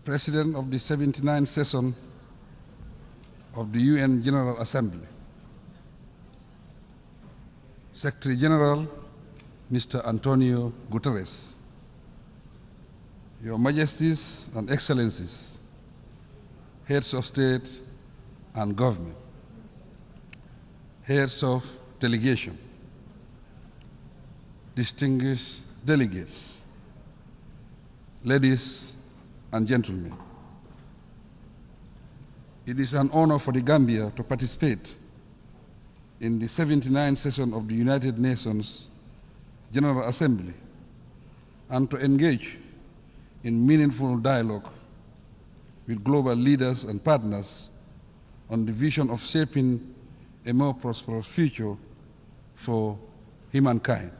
President of the 79th session of the UN General Assembly, Secretary General, Mr. Antonio Guterres, Your Majesties and Excellencies, Heads of State and Government, Heads of Delegation, distinguished delegates, ladies and gentlemen. It is an honor for the Gambia to participate in the 79th session of the United Nations General Assembly and to engage in meaningful dialogue with global leaders and partners on the vision of shaping a more prosperous future for humankind.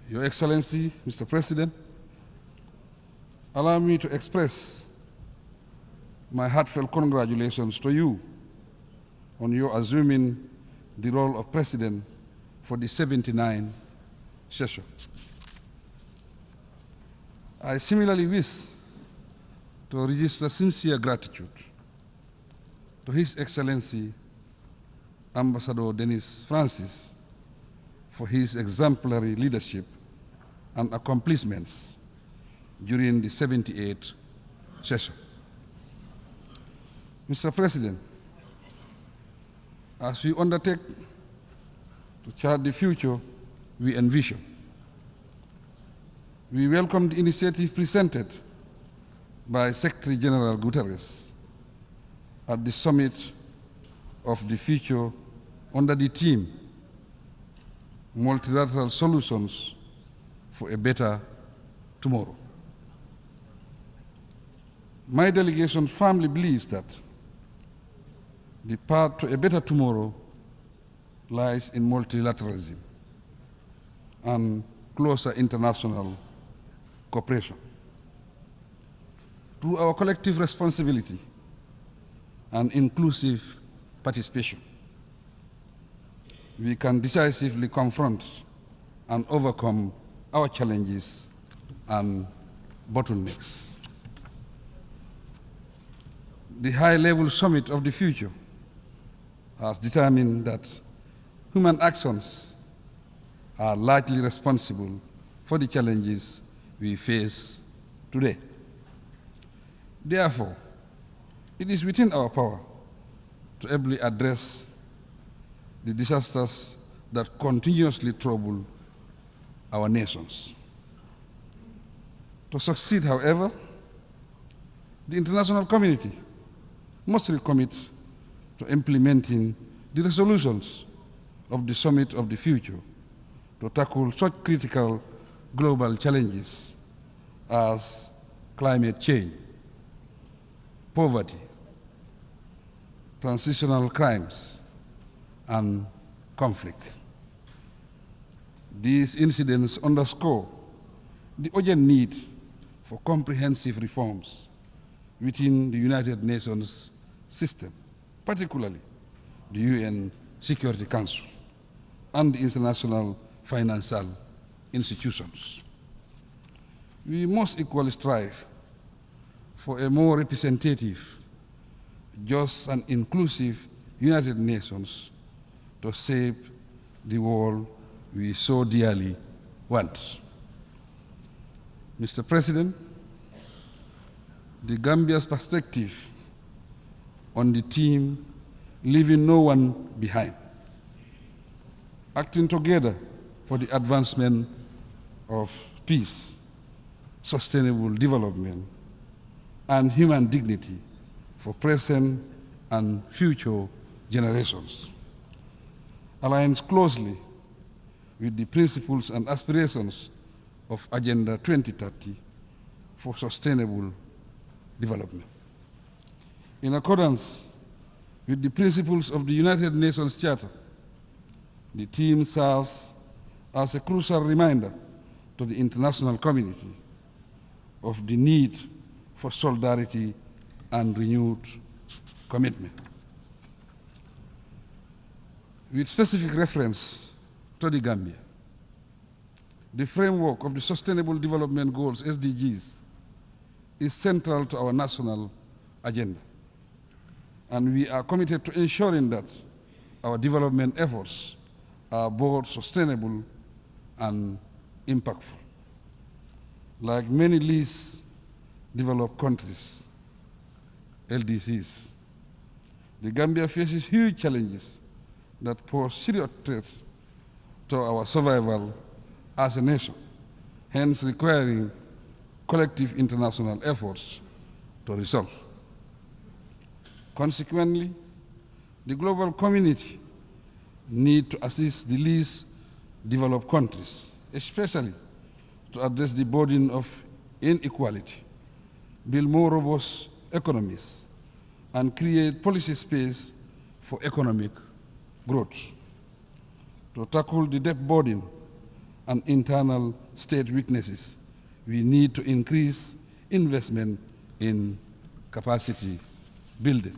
Your Excellency, Mr. President, allow me to express my heartfelt congratulations to you on your assuming the role of President for the 79th session. I similarly wish to register sincere gratitude to His Excellency Ambassador Denis Francis for his exemplary leadership and accomplishments during the 78th session. Mr. President, as we undertake to chart the future we envision, we welcome the initiative presented by Secretary General Guterres at the summit of the future under the theme Multilateral Solutions for a Better Tomorrow. My delegation firmly believes that the path to a better tomorrow lies in multilateralism and closer international cooperation. Through our collective responsibility and inclusive participation, we can decisively confront and overcome our challenges and bottlenecks. The high-level summit of the future has determined that human actions are largely responsible for the challenges we face today. Therefore, it is within our power to ably address the disasters that continuously trouble our nations. To succeed, however, the international community must recommit to implementing the resolutions of the Summit of the Future to tackle such critical global challenges as climate change, poverty, transitional crimes, and conflict. These incidents underscore the urgent need for comprehensive reforms within the United Nations system, particularly the UN Security Council and the international financial institutions. We must equally strive for a more representative, just and inclusive United Nations to shape the world we so dearly want. Mr. President, the Gambia's perspective on the theme leaving no one behind, acting together for the advancement of peace, sustainable development, and human dignity for present and future generations, aligns closely with the principles and aspirations of Agenda 2030 for sustainable development. In accordance with the principles of the United Nations Charter, the theme serves as a crucial reminder to the international community of the need for solidarity and renewed commitment. With specific reference to the Gambia, the framework of the Sustainable Development Goals, SDGs, is central to our national agenda. And we are committed to ensuring that our development efforts are both sustainable and impactful. Like many least developed countries, LDCs, the Gambia faces huge challenges that pose serious threats to our survival as a nation, hence requiring collective international efforts to resolve. Consequently, the global community needs to assist the least developed countries, especially to address the burden of inequality, build more robust economies, and create policy space for economic growth. To tackle the debt burden and internal state weaknesses, we need to increase investment in capacity building.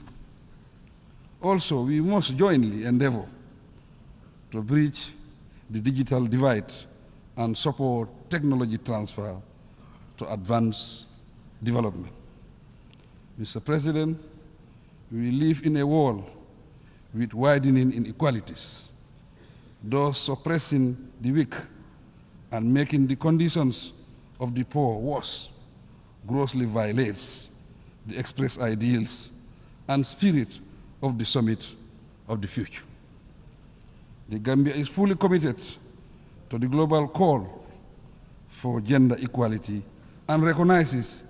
Also, we must jointly endeavor to bridge the digital divide and support technology transfer to advance development. Mr. President, we live in a world with widening inequalities, thus suppressing the weak and making the conditions of the poor worse, grossly violates the expressed ideals and spirit of the Summit of the Future. The Gambia is fully committed to the global call for gender equality and recognizes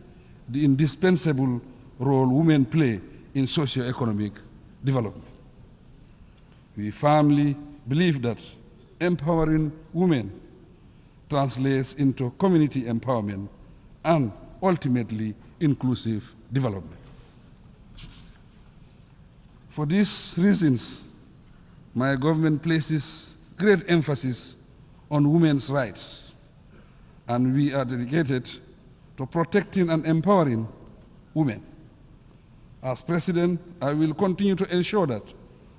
the indispensable role women play in socio-economic development. We firmly believe that empowering women translates into community empowerment and ultimately inclusive development. For these reasons, my government places great emphasis on women's rights, and we are dedicated to protecting and empowering women. As President, I will continue to ensure that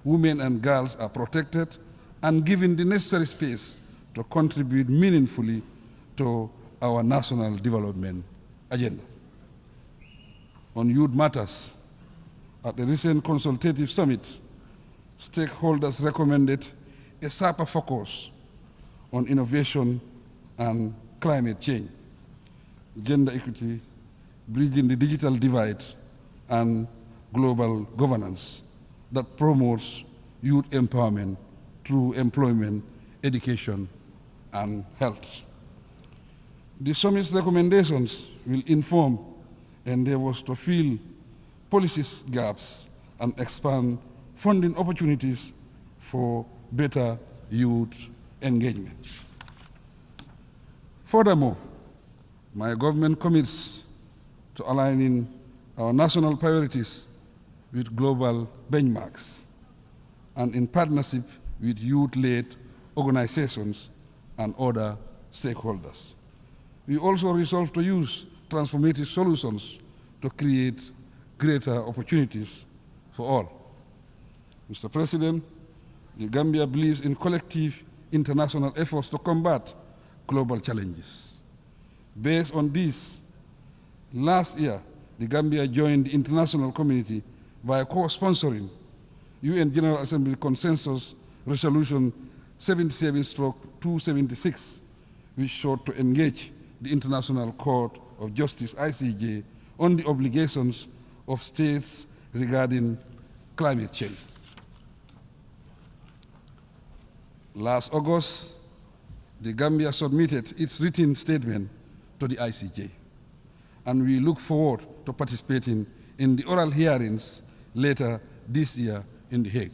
women and girls are protected and given the necessary space to contribute meaningfully to our national development agenda. On youth matters, at the recent consultative summit, stakeholders recommended a sharper focus on innovation and climate change, gender equity, bridging the digital divide, and global governance that promotes youth empowerment through employment, education, and health. The summit's recommendations will inform endeavors to fill policy gaps and expand funding opportunities for better youth engagement. Furthermore, my government commits to aligning our national priorities with global benchmarks and in partnership with youth-led organizations and other stakeholders. We also resolve to use transformative solutions to create greater opportunities for all. Mr. President, the Gambia believes in collective international efforts to combat global challenges. Based on this, last year, the Gambia joined the international community by co-sponsoring UN General Assembly Consensus Resolution 77/276, which sought to engage the International Court of Justice, ICJ, on the obligations of states regarding climate change. Last August, the Gambia submitted its written statement to the ICJ, and we look forward to participating in the oral hearings later this year in The Hague.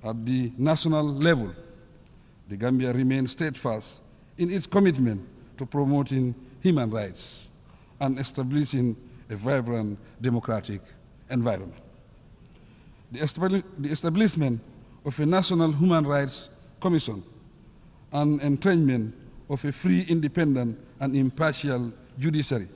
At the national level, the Gambia remains steadfast in its commitment to promoting human rights and establishing a vibrant democratic environment. The establishment of a National Human Rights Commission and entrenchment of a free, independent, and impartial judiciary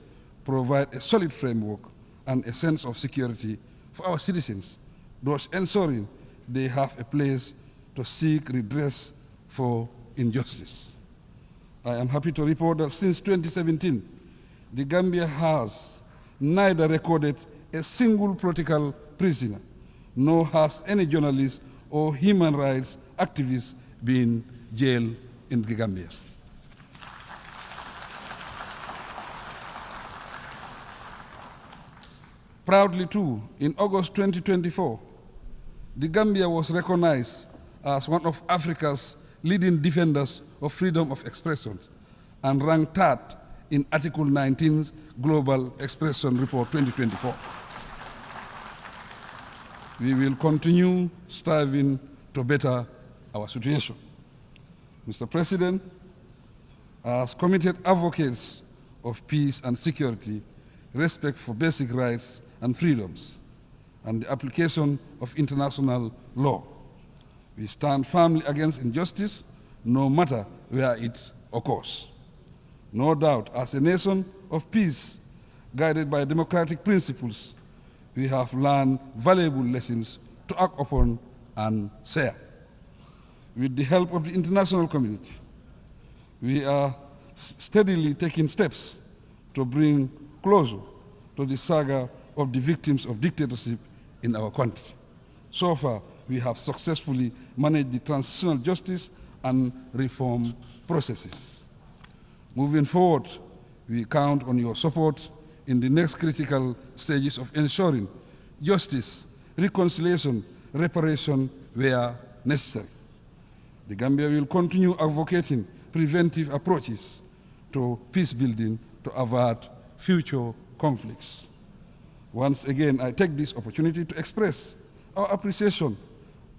provide a solid framework and a sense of security for our citizens, thus ensuring they have a place to seek redress for injustice. I am happy to report that since 2017, the Gambia has neither recorded a single political prisoner, nor has any journalist or human rights activist been jailed in the Gambia. Proudly too, in August 2024, the Gambia was recognized as one of Africa's leading defenders of freedom of expression and ranked third in Article 19's Global Expression Report 2024. We will continue striving to better our situation. Mr. President, as committed advocates of peace and security, respect for basic rights and freedoms, and the application of international law, we stand firmly against injustice, no matter where it occurs. No doubt, as a nation of peace, guided by democratic principles, we have learned valuable lessons to act upon and share. With the help of the international community, we are steadily taking steps to bring closure to the saga of the victims of dictatorship in our country. So far, we have successfully managed the transitional justice and reform processes. Moving forward, we count on your support in the next critical stages of ensuring justice, reconciliation, reparation where necessary. The Gambia will continue advocating preventive approaches to peace building to avert future conflicts. Once again, I take this opportunity to express our appreciation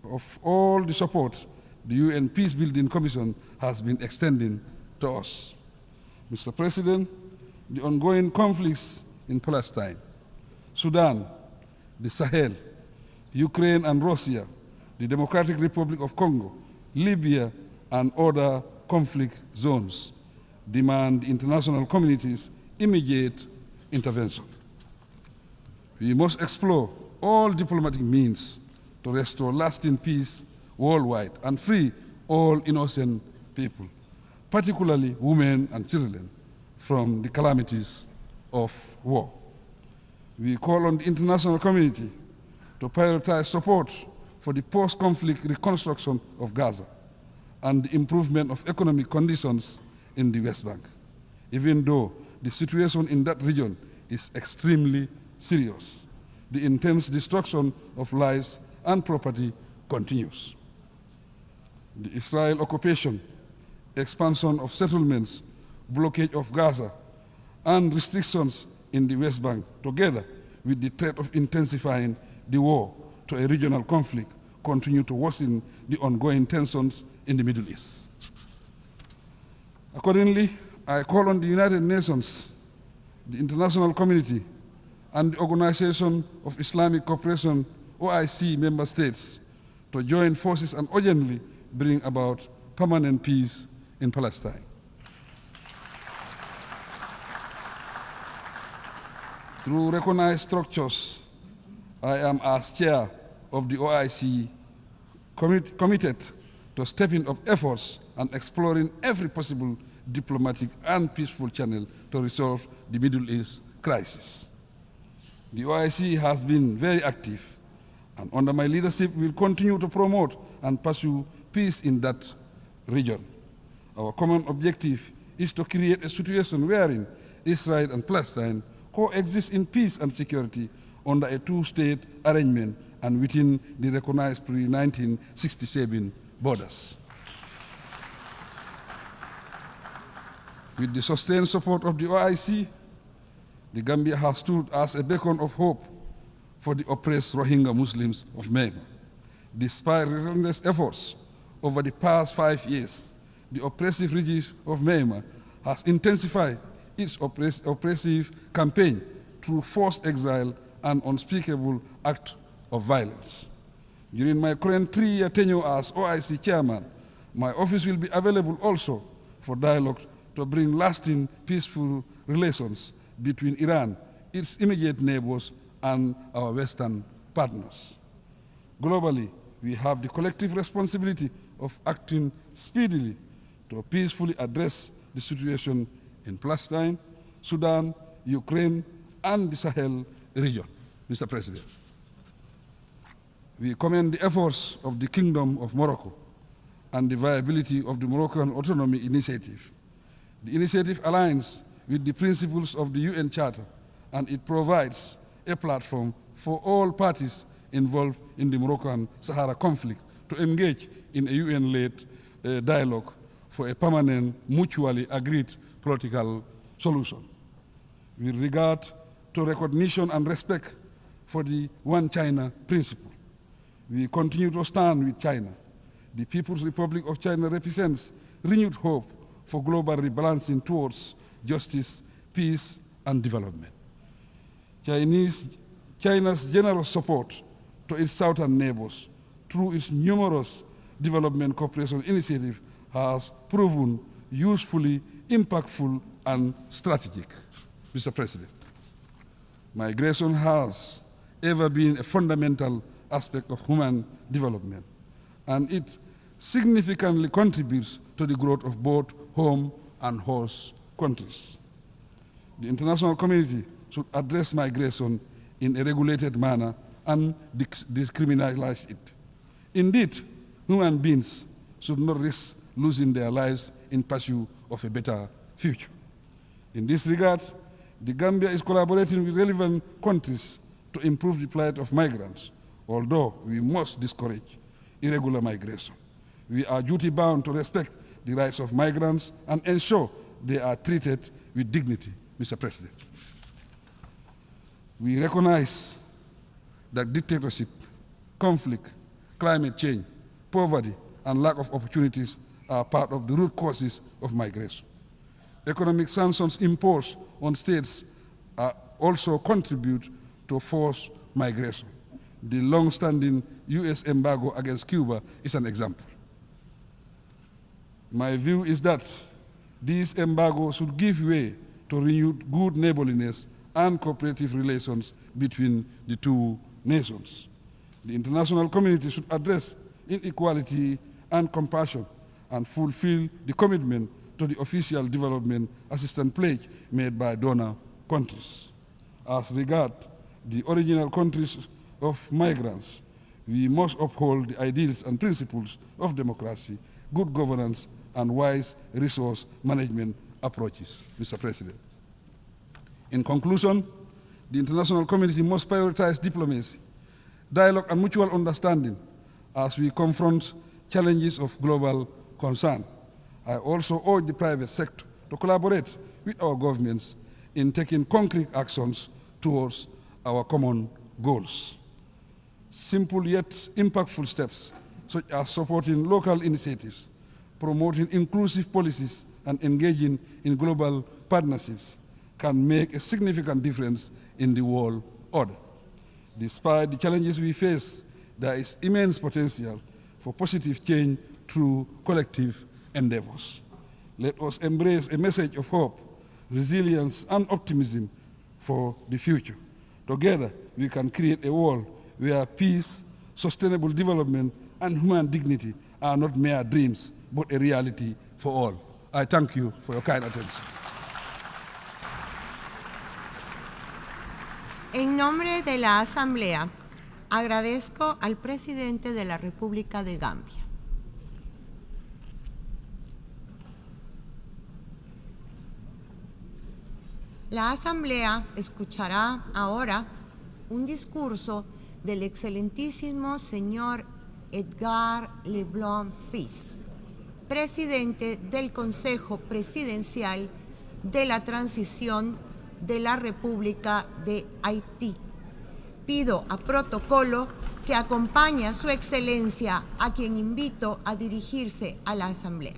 of all the support the UN Peace Building Commission has been extending to us. Mr. President, the ongoing conflicts in Palestine, Sudan, the Sahel, Ukraine and Russia, the Democratic Republic of Congo, Libya, and other conflict zones demand the international community's immediate intervention. We must explore all diplomatic means to restore lasting peace worldwide and free all innocent people, particularly women and children, from the calamities of war. We call on the international community to prioritize support for the post-conflict reconstruction of Gaza and the improvement of economic conditions in the West Bank, even though the situation in that region is extremely serious. The intense destruction of lives and property continues. The Israel occupation, expansion of settlements, blockade of Gaza, and restrictions in the West Bank, together with the threat of intensifying the war to a regional conflict, continue to worsen the ongoing tensions in the Middle East. Accordingly, I call on the United Nations, the international community, and the Organization of Islamic Cooperation, OIC member states, to join forces and urgently bring about permanent peace in Palestine. Through recognized structures, I am, as chair of the OIC, committed to stepping up efforts and exploring every possible diplomatic and peaceful channel to resolve the Middle East crisis. The OIC has been very active, and under my leadership will continue to promote and pursue peace in that region. Our common objective is to create a situation wherein Israel and Palestine coexist in peace and security under a two-state arrangement and within the recognized pre-1967 borders. With the sustained support of the OIC, the Gambia has stood as a beacon of hope for the oppressed Rohingya Muslims of Myanmar. Despite relentless efforts over the past 5 years, the oppressive regime of Myanmar has intensified its oppressive campaign through forced exile and unspeakable acts of violence. During my current 3-year tenure as OIC chairman, my office will be available also for dialogue to bring lasting peaceful relations between Iran, its immediate neighbors, and our Western partners. Globally, we have the collective responsibility of acting speedily to peacefully address the situation in Palestine, Sudan, Ukraine, and the Sahel region, Mr. President. We commend the efforts of the Kingdom of Morocco and the viability of the Moroccan Autonomy Initiative. The initiative aligns with the principles of the UN Charter, and it provides a platform for all parties involved in the Moroccan Sahara conflict to engage in a UN-led dialogue for a permanent, mutually agreed political solution. With regard to recognition and respect for the One China principle, we continue to stand with China. The People's Republic of China represents renewed hope for global rebalancing towards justice, peace, and development. China's generous support to its southern neighbors through its numerous development cooperation initiatives has proven usefully impactful and strategic. Mr. President, migration has ever been a fundamental aspect of human development, and it significantly contributes to the growth of both home and host countries. The international community should address migration in a regulated manner and decriminalize it. Indeed, human beings should not risk losing their lives in pursuit of a better future. In this regard, the Gambia is collaborating with relevant countries to improve the plight of migrants, although we must discourage irregular migration. We are duty-bound to respect the rights of migrants and ensure they are treated with dignity, Mr. President. We recognize that dictatorship, conflict, climate change, poverty, and lack of opportunities are part of the root causes of migration. Economic sanctions imposed on states also contribute to forced migration. The long-standing US embargo against Cuba is an example. My view is that these embargoes should give way to renewed good neighborliness and cooperative relations between the two nations. The international community should address inequality and compassion and fulfill the commitment to the official development assistance pledge made by donor countries. As regards the original countries of migrants, we must uphold the ideals and principles of democracy, good governance, and wise resource management approaches, Mr. President. In conclusion, the international community must prioritize diplomacy, dialogue, and mutual understanding as we confront challenges of global concern. I also urge the private sector to collaborate with our governments in taking concrete actions towards our common goals. Simple yet impactful steps, such as supporting local initiatives, promoting inclusive policies, and engaging in global partnerships can make a significant difference in the world order. Despite the challenges we face, there is immense potential for positive change through collective endeavors. Let us embrace a message of hope, resilience, and optimism for the future. Together, we can create a world where peace, sustainable development, and human dignity are not mere dreams, but a reality for all. I thank you for your kind attention. En nombre de la Asamblea, agradezco al presidente de la República de Gambia. La Asamblea escuchará ahora un discurso del excelentísimo señor Edgar Leblanc Fils, presidente del Consejo Presidencial de la Transición de la República de Haití. Pido a protocolo que acompañe a su excelencia, a quien invito a dirigirse a la Asamblea.